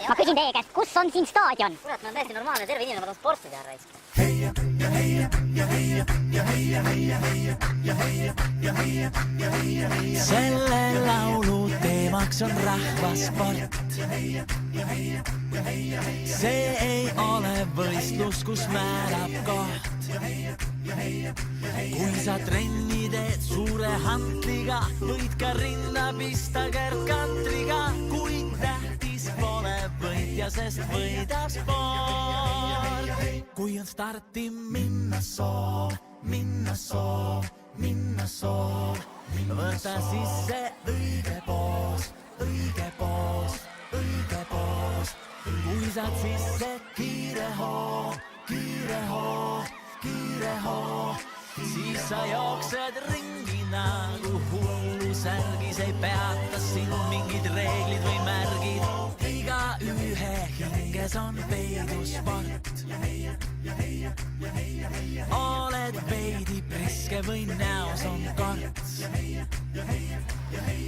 Ma küsin teie käest, kus on siin staadion? Kurat, ma olen täiesti normaalne, terve inimene, ma tahan sporti teha raisk. Selle laulu teemaks on rahvasport. See ei ole võistlus, kus määrab koht. Kui sa trenni teed suure hantliga, võid ka rinda pista kerkantriga. Kui tähtis pole võitja, sest võidab sport. Kui on starti minna soov, võta siis see õige poos. Kui saad sisse kiire hoo, siis sa jooksed ringi nagu hullu särgis. Ei peata siin mingid reeglid või märgid. Iga ühe hinges on peidusport. Oled veidi priske või näos on korts.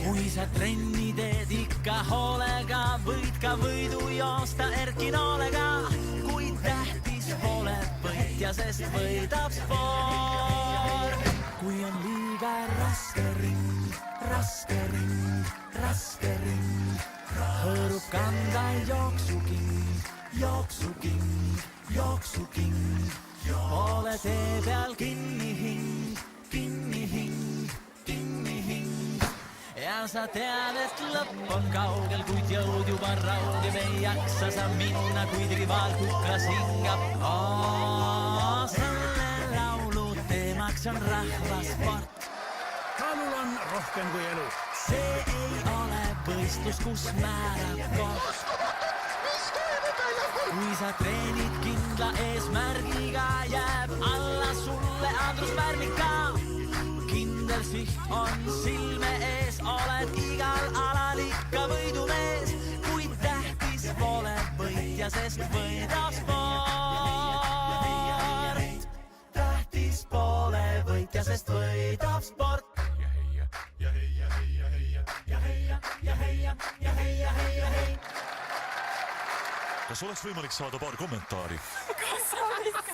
Kui sa trenni teed ikka hoolega, võid ka võidu joosta Erkinoolega. Kui tähtis pole võitja, sest võidab sport. Kui on liiga raske ring, hõõrub kanda jooksuking. Ole tee peal kinni hing. Ja sa tead, et lõpp on kaugel, kuid jõud juba raugeb. Ei jaksa sa minna, kuid rivaal kuklas hingab. Selle laulu teemaks on rahvasport. Kaalul on rohkem kui elu. See ei ole võistlus, kus määrab koht. Kui sa treenid kindla eesmärgiga, jääb alla sulle Andrus Pärnika. Kindel siht on silme ees, oled igal alal ikka võidumees. Kui tähtis pole võitja, sest võidab sport. Tähtis pole võitja, sest võidab sport. Kas oleks võimalik saada paar kommentaari? Kas oleks?